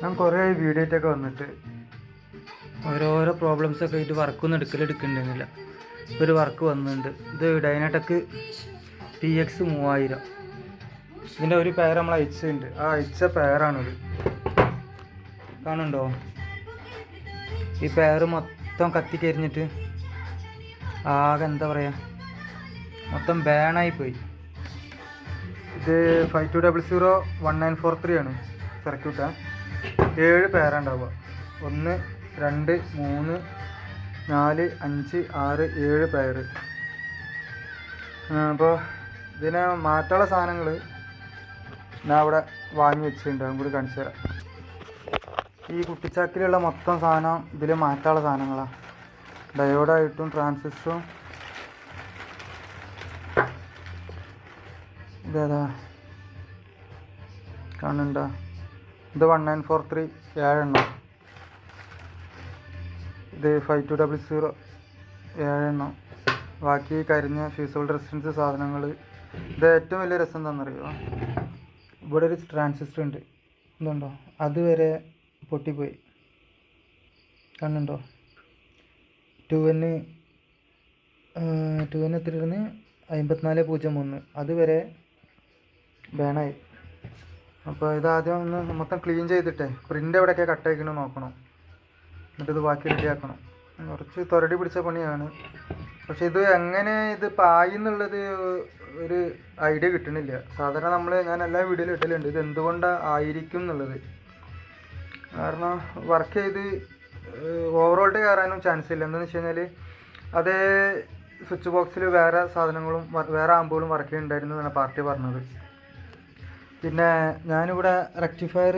ഞാൻ കുറേ വീഡിയോ ആയിട്ടൊക്കെ വന്നിട്ട് ഓരോരോ പ്രോബ്ലംസൊക്കെ ആയിട്ട് വർക്കൊന്നും എടുക്കുന്നുണ്ടെന്നില്ല. ഒരു വർക്ക് വന്നിട്ടുണ്ട്. ഇത് ഡൈനാടെക് PX 3000. ഇതിൻ്റെ ഒരു പെയർ നമ്മൾ അയച്ചിട്ടുണ്ട്. ആ അയച്ച പെയറാണിത്. കാണുന്നുണ്ടോ? ഈ പെയർ മൊത്തം കത്തിക്കരിഞ്ഞിട്ട് ആകെ എന്താ പറയുക, മൊത്തം ബാണായിപ്പോയി. ഇത് 52001943 ആണ് സർക്യൂട്ടാണ്. 7 പെയറുണ്ടാവുക. 1 2 3 4 5 6 7 പെയർ. അപ്പോൾ ഇതിനെ മാറ്റാനുള്ള സാധനങ്ങൾ ഞാൻ അവിടെ വാങ്ങി വെച്ചിട്ടുണ്ട്. അതും കൂടി കാണിച്ചു തരാം. ഈ കുട്ടിച്ചാക്കിലുള്ള മൊത്തം സാധനം ഇതിൽ മാറ്റാനുള്ള സാധനങ്ങളാണ്. ഡയോഡായിട്ടും ട്രാൻസിസ്റ്ററും. ഇതേതാ കാണുന്നുണ്ടോ? ഇത് 1943 7 ഇത് 5200 7. ബാക്കി കരിഞ്ഞ ഫ്യൂസിബിൾ റെസിസ്റ്റൻസ് സാധനങ്ങൾ. ഇത് ഏറ്റവും വലിയ രസം എന്താണെന്നറിയുമോ? ഇവിടെ ഒരു ട്രാൻസിസ്റ്റർ ഉണ്ട്, ഇതുണ്ടോ? അതുവരെ പൊട്ടിപ്പോയി. കാണുന്നുണ്ടോ? 2N എത്തിരുന്ന് 5403 അതുവരെ ബാണായി. അപ്പോൾ ഇതാദ്യം ഒന്ന് മൊത്തം ക്ലീൻ ചെയ്തിട്ടേ പ്രിൻ്റ് എവിടെയൊക്കെ കട്ടായിക്കണം നോക്കണം. എന്നിട്ടിത് ബാക്കി റെഡിയാക്കണം. കുറച്ച് തൊരടി പിടിച്ച പണിയാണ്. പക്ഷെ ഇത് എങ്ങനെ ഇത് പായി എന്നുള്ളത് ഒരു ഐഡിയ കിട്ടണില്ല. സാധാരണ ഞാൻ എല്ലാ വീഡിയോയിലും ഇട്ടലുണ്ട് ഇത് എന്തുകൊണ്ടാണ് ആയിരിക്കും എന്നുള്ളത്. കാരണം വർക്ക് ചെയ്ത് ഓവറോൾട്ട് കയറാനും ചാൻസ് ഇല്ല. എന്താണെന്ന് വെച്ച് കഴിഞ്ഞാൽ അതേ സ്വിച്ച് ബോക്സിൽ വേറെ സാധനങ്ങളും വേറെ ആമ്പുകളും വർക്ക് ചെയ്യുന്നുണ്ടായിരുന്നു എന്നാണ് പാർട്ടി പറഞ്ഞത്. പിന്നെ ഞാനിവിടെ റെക്ടിഫയർ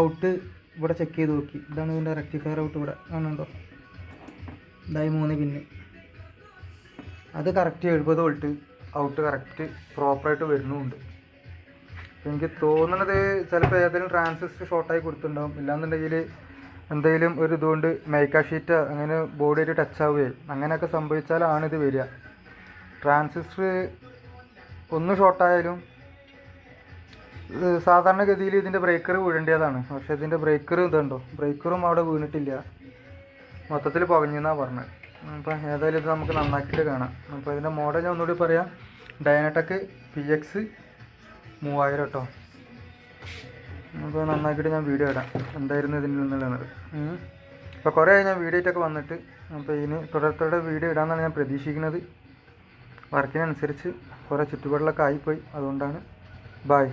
ഔട്ട് ഇവിടെ ചെക്ക് ചെയ്ത് നോക്കി. ഇതാണ് ഇതിൻ്റെ റെക്ടിഫയർ ഔട്ട്. ഇവിടെ കാണുന്നുണ്ടോ? ഇതായി 3 പിന്ന്. അത് കറക്റ്റ് 70 വോൾട്ട് ഔട്ട് കറക്റ്റ് പ്രോപ്പറായിട്ട് വരുന്നുമുണ്ട്. എനിക്ക് തോന്നുന്നത് ചിലപ്പോൾ ഏതെങ്കിലും ട്രാൻസിസ്റ്റർ ഷോർട്ടായി കൊടുത്തിട്ടുണ്ടാവും. ഇല്ലാന്നുണ്ടെങ്കിൽ എന്തെങ്കിലും ഒരു ഇതുകൊണ്ട് മൈക്ക ഷീറ്റ് അങ്ങനെ ബോഡിയായിട്ട് ടച്ച് ആവുകയും അങ്ങനെയൊക്കെ സംഭവിച്ചാലാണ് ഇത് വരിക. ട്രാൻസിസ്റ്റർ ഒന്ന് ഷോർട്ടായാലും സാധാരണഗതിയിൽ ഇതിൻ്റെ ബ്രേക്കർ വീഴേണ്ടതാണ്. പക്ഷേ ഇതിൻ്റെ ബ്രേക്കർ ഇതുണ്ടോ? ബ്രേക്കറും അവിടെ വീണിട്ടില്ല, മൊത്തത്തിൽ പുകഞ്ഞെന്നാണ് പറഞ്ഞത്. അപ്പോൾ ഏതായാലും ഇത് നമുക്ക് നന്നാക്കിയിട്ട് കാണാം. അപ്പോൾ ഇതിൻ്റെ മോഡൽ ഞാൻ ഒന്നുകൂടി പറയാം. ഡൈനാടെക് PX 3000 കേട്ടോ. അപ്പോൾ നന്നാക്കിയിട്ട് ഞാൻ വീഡിയോ ഇടാം എന്തായിരുന്നു ഇതിൽ നിന്നുള്ളത്. അപ്പോൾ കുറേ ഞാൻ വീഡിയോ ആയിട്ടൊക്കെ വന്നിട്ട് അപ്പോൾ ഇനി തുടർത്തോടെ വീഡിയോ ഇടാമെന്നാണ് ഞാൻ പ്രതീക്ഷിക്കുന്നത്. വർക്കിനനുസരിച്ച് കുറേ ചുറ്റുപാടിലൊക്കെ ആയിപ്പോയി, അതുകൊണ്ടാണ്. ബായ്.